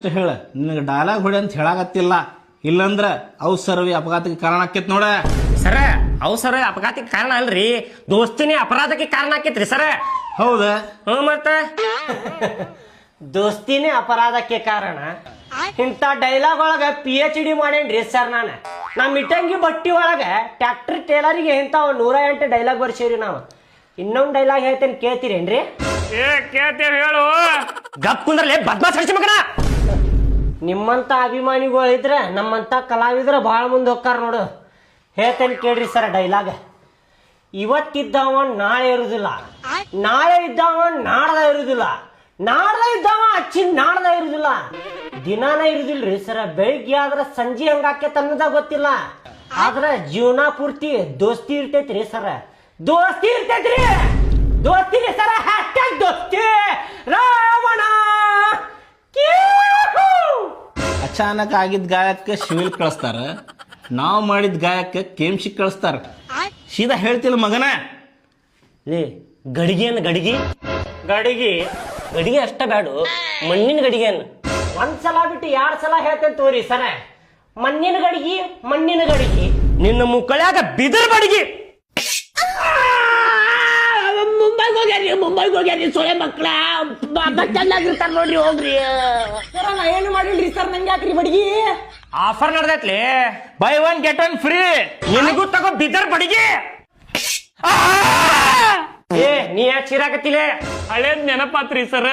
ಹೇಳ ನಿನಗೆ ಡೈಲಾಗ್ ಹೊಡಿ ಅಂತ ಹೇಳಾಕತ್ತಿಲ್ಲ, ಇಲ್ಲಂದ್ರ ಅವು ಸರ್ವಿ ಅಪಘಾತಕ್ಕೆ ಕಾರಣ ಆಕೇತ್ ನೋಡ. ಸರ ಅವು ಸರ ಅಪಘಾತಕ್ಕೆ ಕಾರಣ ಅಲ್ರಿ, ದೋಸ್ತಿನಿ ಅಪರಾಧಕ್ಕೆ ಕಾರಣ ಆಕೇತ್ರಿ ಸರ. ಹೌದಾ? ಮತ್ತ ದೋಸ್ತಿನೇ ಅಪರಾಧಕ್ಕೆ ಕಾರಣ. ಇಂಥ ಡೈಲಾಗ್ ಒಳಗ PhD ಮಾಡೇನ್ರಿ ಸರ್. ನಮ್ಮ ಇಟ್ಟಂಗಿ ಬಟ್ಟಿ ಒಳಗ ಟ್ಯಾಕ್ಟರ್ ಟೇಲರಿಗೆ ಇಂಥ 108 ಡೈಲಾಗ್ ಬರ್ಸೀವ್ರಿ ನಾವು. ಇನ್ನೊಂದು ಡೈಲಾಗ್ ಹೇಳ್ತೇನೆ, ಕೇಳ್ತೀರೇನ್ರಿ? ಕೇಳ್ತೇವೆ, ಹೇಳು. ಗಪ್ ಕುಂದ್ರಲೆ ಬದ್ಮಾಸ್ ಹರಿಸಿ ಮಗನ. ನಿಮ್ಮಂತ ಅಭಿಮಾನಿಗಳಿದ್ರೆ ನಮ್ಮಂತ ಕಲಾವಿದ್ರ ಭಾಳ ಮುಂದೆ ಹೋಗ್ತಾರ ನೋಡು. ಹೇಳ್ತೇನೆ ಕೇಳ್ರಿ ಸರ್ ಡೈಲಾಗ್. ಇವತ್ತಿದ್ದವ ನಾಳೆ ಇರುದಿಲ್ಲ, ನಾಳೆ ಇದ್ದವ ನಾಡ್ದ ಇರುದಿಲ್ಲ, ನಾಡ್ದ ಇದ್ದವ ಅಚ್ಚಿನ ನಾಡ್ದ ಇರುದಿಲ್ಲ, ದಿನಾನ ಇರುದಿಲ್ರಿ ಸರ. ಬೆಳಿಗ್ಗೆ ಆದ್ರ ಸಂಜೆ ಹಂಗಾಕೆ ತನ್ನದ ಗೊತ್ತಿಲ್ಲ, ಆದ್ರ ಜೀವನ ಪೂರ್ತಿ ದೋಸ್ತಿ ಇರ್ತೈತ್ರಿ ಸರ. ದೋಸ್ತಿ ಇರ್ತೈತ್ರಿ, ದೋಸ್ತಿ ಸರ. ಹ್ಯಾಶ್ಟ್ಯಾಗ್ ದೋಸ್ತಿ ರಾವಣ. ಅಚಾನಕ್ ಆಗಿದ್ದ ಗಾಯಕ್ಕೆ ಶಿವಿಲ್ ಕಳಿಸ್ತಾರ, ನಾವು ಮಾಡಿದ ಗಾಯಕ್ಕೆ ಕೇಮ್ಶಿ ಕಳಿಸ್ತಾರ. ಸೀದಾ ಹೇಳ್ತಿಲ್ಲ ಮಗನ. ಲೇ ಗಡಿಗೆನ್ ಗಡಿಗೆ ಗಡಿಗೆ ಗಡಿಗೆ ಅಷ್ಟ ಬ್ಯಾಡು, ಮಣ್ಣಿನ ಗಡಿಗೆನ್ ಒಂದ್ಸಲ ಬಿಟ್ಟು 2 ಸಲ ಹೇಳ್ತೇನೆ ತೋರಿ ಸರ. ಮಣ್ಣಿನ ಗಡಿಗೆ, ಮಣ್ಣಿನ ಗಡಿಗೆ. ನಿನ್ನ ಮುಕ್ಕಳ್ಯಾಗ ಬಿದರ್ ಬಡಿಗಿ. ಮುಂಬೈಗೆ ಹೋಗ್ಯಾರಿ ಸೊಳೆ ಮಕ್ಕಳ ಚೆನ್ನಾಗಿರ್ತಾರ ನೋಡ್ರಿ, ಹೋಗ್ರಿ ಸರ. ನಾ ಏನು ಮಾಡಿಲ್ರಿ ಸರ್, ನಂಗೆ ಯಾಕ್ರಿ ಬಡಿಗೆ? ಆಫರ್ ನಡೆದೈತ್ಲಿ, ಬೈ 1 get 1 ಫ್ರೀ. ನಿನಗೂ ತಗೋ ಬಿದರ್ ಬಡಿಗಿ. ಏ ನೀ ಯಾಕೆ ಚಿರಾಕತ್ತಿಲೆ? ಹಳೇದ್ ನೆನಪಾತ್ರಿ ಸರ್.